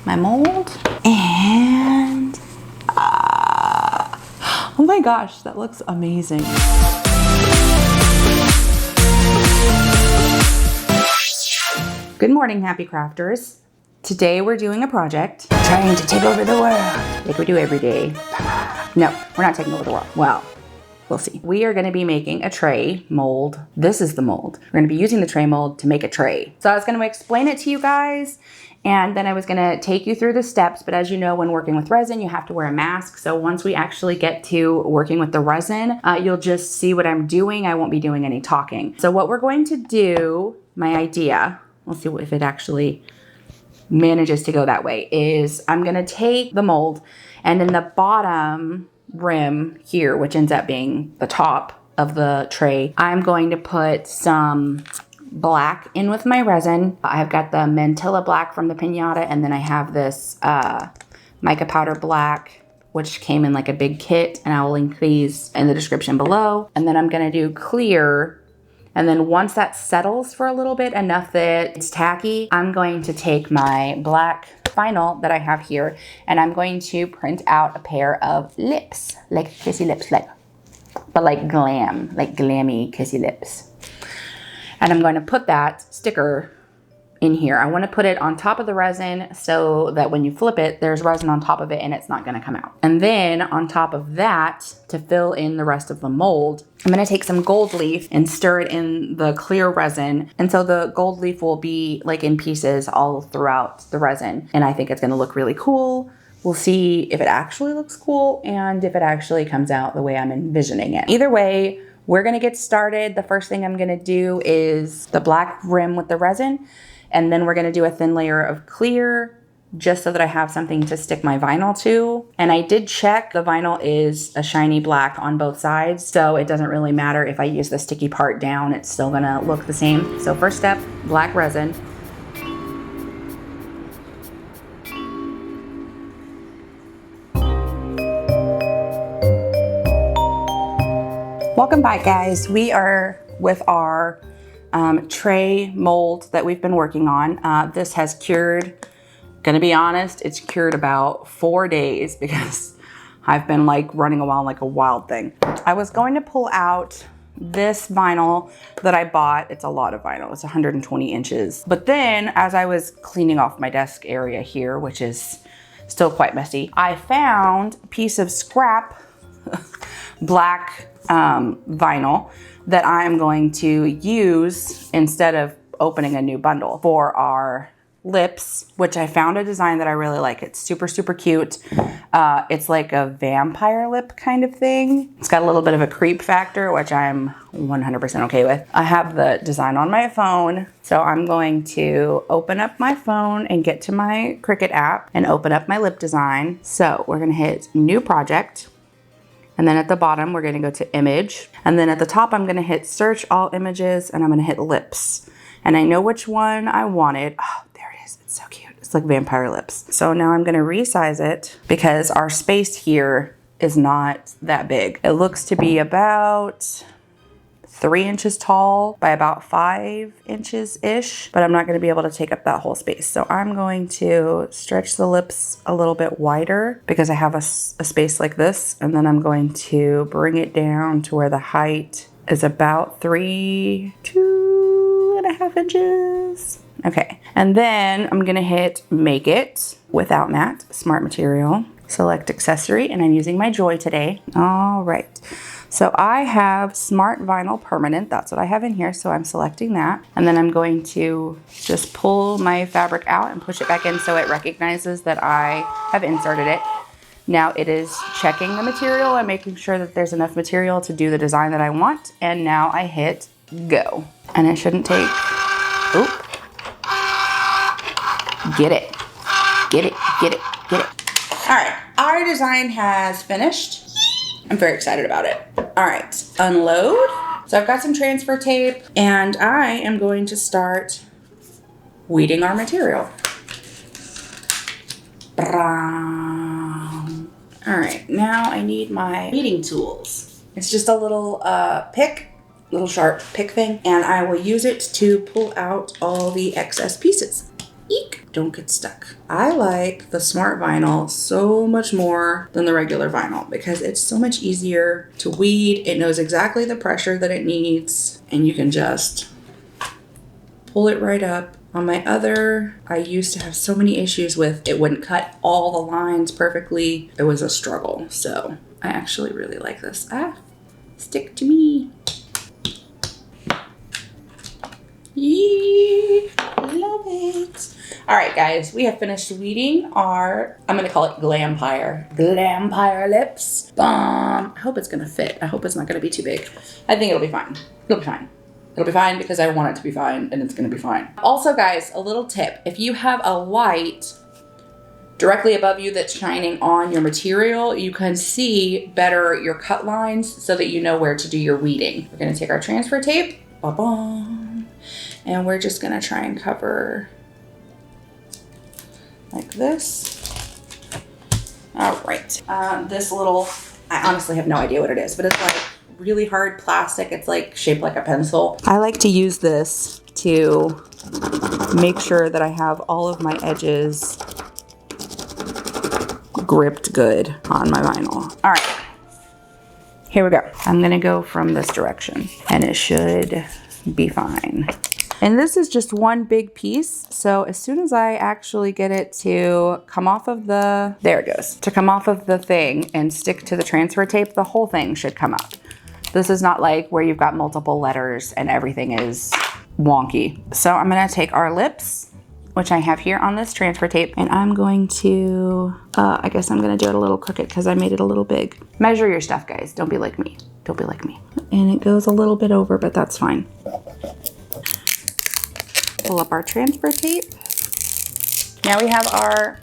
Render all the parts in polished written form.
my mold. And oh my gosh, that looks amazing. Good morning, happy crafters. Today we're doing a project trying to take over the world like we do every day. No, we're not taking over the world. Well, we'll see. We are gonna be making a tray mold. This is the mold. We're gonna be using the tray mold to make a tray. So I was gonna explain it to you guys, and then I was gonna take you through the steps, but as you know, when working with resin, you have to wear a mask. So once we actually get to working with the resin, you'll just see what I'm doing. I won't be doing any talking. So what we're going to do, my idea, we'll see if it actually manages to go that way, is I'm gonna take the mold and in the bottom rim here, which ends up being the top of the tray, I'm going to put some black in with my resin. I've got the Mantilla black from the Pinata, and then I have this mica powder black, which came in like a big kit, and I will link these in the description below. And then I'm gonna do clear. And then once that settles for a little bit, enough that it's tacky, I'm going to take my black vinyl that I have here, and I'm going to print out a pair of lips, like kissy lips, but like glam, like glammy kissy lips. And I'm going to put that sticker in here. I want to put it on top of the resin so that when you flip it, there's resin on top of it and it's not going to come out. And then on top of that, to fill in the rest of the mold, I'm going to take some gold leaf and stir it in the clear resin. And so the gold leaf will be like in pieces all throughout the resin. And I think it's going to look really cool. We'll see if it actually looks cool and if it actually comes out the way I'm envisioning it. Either way, we're going to get started. The first thing I'm going to do is the black rim with the resin. And then we're gonna do a thin layer of clear just so that I have something to stick my vinyl to. And I did check, the vinyl is a shiny black on both sides, so it doesn't really matter if I use the sticky part down, it's still gonna look the same. So first step, black resin. Welcome back, guys. We are with our tray mold that we've been working on. This has cured, gonna be honest, it's cured about 4 days because I've been like running around like a wild thing. I was going to pull out this vinyl that I bought. It's a lot of vinyl, it's 120 inches. But then as I was cleaning off my desk area here, which is still quite messy, I found a piece of scrap black vinyl that I'm going to use instead of opening a new bundle for our lips, which I found a design that I really like. It's super, super cute. It's like a vampire lip kind of thing. It's got a little bit of a creep factor, which I'm 100% okay with. I have the design on my phone, so I'm going to open up my phone and get to my Cricut app and open up my lip design. So we're gonna hit new project. And then at the bottom, we're gonna go to image. And then at the top, I'm gonna hit search all images and I'm gonna hit lips. And I know which one I wanted. Oh, there it is, it's so cute. It's like vampire lips. So now I'm gonna resize it because our space here is not that big. It looks to be about 3 inches tall by about 5 inches-ish, but I'm not gonna be able to take up that whole space. So I'm going to stretch the lips a little bit wider because I have a space like this, and then I'm going to bring it down to where the height is about 2.5 inches. Okay, and then I'm gonna hit make it without matte, smart material, select accessory, and I'm using my Joy today. All right. So I have Smart Vinyl Permanent. That's what I have in here. So I'm selecting that. And then I'm going to just pull my fabric out and push it back in so it recognizes that I have inserted it. Now it is checking the material and making sure that there's enough material to do the design that I want. And now I hit go. And it shouldn't take, oop. Get it, get it, get it, get it. All right, our design has finished. I'm very excited about it. All right, unload. So I've got some transfer tape and I am going to start weeding our material. All right, now I need my weeding tools. It's just a little little sharp pick thing, and I will use it to pull out all the excess pieces. Eek! Don't get stuck. I like the Smart Vinyl so much more than the regular vinyl because it's so much easier to weed. It knows exactly the pressure that it needs, and you can just pull it right up. On my other, I used to have so many issues with it wouldn't cut all the lines perfectly. It was a struggle. So I actually really like this. Stick to me. Yee, love it. All right, guys, we have finished weeding our, I'm gonna call it Glampire lips. I hope it's gonna fit. I hope it's not gonna be too big. I think it'll be fine. It'll be fine. It'll be fine because I want it to be fine, and it's gonna be fine. Also, guys, a little tip. If you have a light directly above you that's shining on your material, you can see better your cut lines so that you know where to do your weeding. We're gonna take our transfer tape, ba-bum, and we're just gonna try and cover like this. All right, this little, I honestly have no idea what it is, but it's like really hard plastic. It's like shaped like a pencil. I like to use this to make sure that I have all of my edges gripped good on my vinyl. All right, here we go. I'm gonna go from this direction and it should be fine. And this is just one big piece. So as soon as I actually get it to come off of the, there it goes, to come off of the thing and stick to the transfer tape, the whole thing should come up. This is not like where you've got multiple letters and everything is wonky. So I'm gonna take our lips, which I have here on this transfer tape, and I'm going to, I guess I'm gonna do it a little crooked because I made it a little big. Measure your stuff, guys. Don't be like me. Don't be like me. And it goes a little bit over, but that's fine. Pull up our transfer tape. Now we have our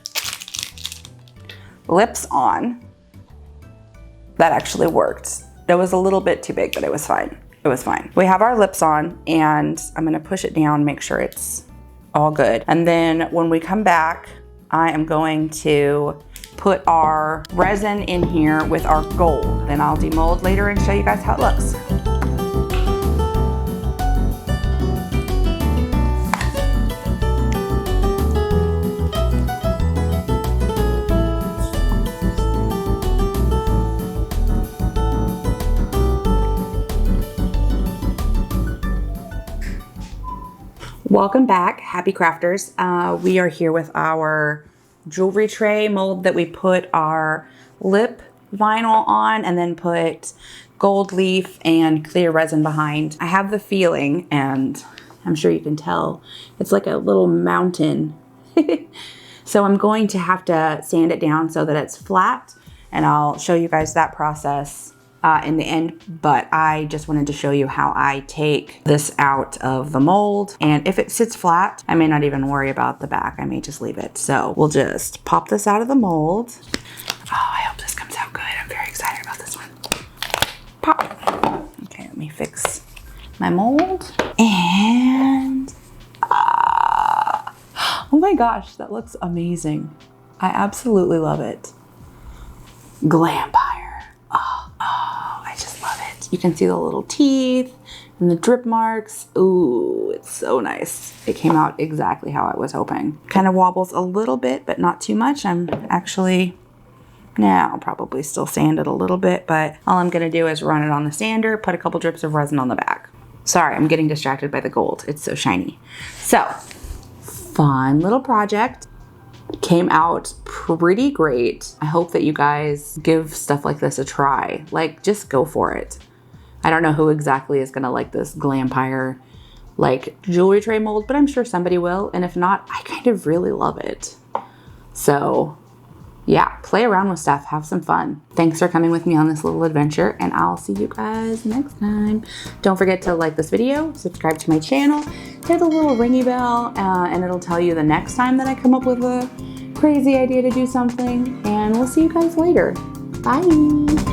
lips on. That actually worked. It was a little bit too big, but it was fine. It was fine. We have our lips on, and I'm gonna push it down, make sure it's all good. And then when we come back, I am going to put our resin in here with our gold. Then I'll demold later and show you guys how it looks. Welcome back, happy crafters. We are here with our jewelry tray mold that we put our lip vinyl on and then put gold leaf and clear resin behind. I have the feeling, and I'm sure you can tell, it's like a little mountain. So I'm going to have to sand it down so that it's flat, and I'll show you guys that process in the end, but I just wanted to show you how I take this out of the mold. And if it sits flat, I may not even worry about the back. I may just leave it. So we'll just pop this out of the mold. Oh, I hope this comes out good. I'm very excited about this one. Pop. Okay, let me fix my mold. And, oh my gosh, that looks amazing. I absolutely love it. Glampire. I just love it. You can see the little teeth and the drip marks. Ooh, it's so nice. It came out exactly how I was hoping. Kind of wobbles a little bit, but not too much. I'm actually, I'll probably still sand it a little bit, but all I'm gonna do is run it on the sander, put a couple drips of resin on the back. Sorry, I'm getting distracted by the gold. It's so shiny. So, fun little project. Came out pretty great. I hope that you guys give stuff like this a try. Like, just go for it. I don't know who exactly is gonna like this Glampire like jewelry tray mold, but I'm sure somebody will. And if not, I kind of really love it. So yeah, play around with stuff, have some fun. Thanks for coming with me on this little adventure, and I'll see you guys next time. Don't forget to like this video, subscribe to my channel, hit the little ringy bell, and it'll tell you the next time that I come up with a crazy idea to do something. And we'll see you guys later. Bye.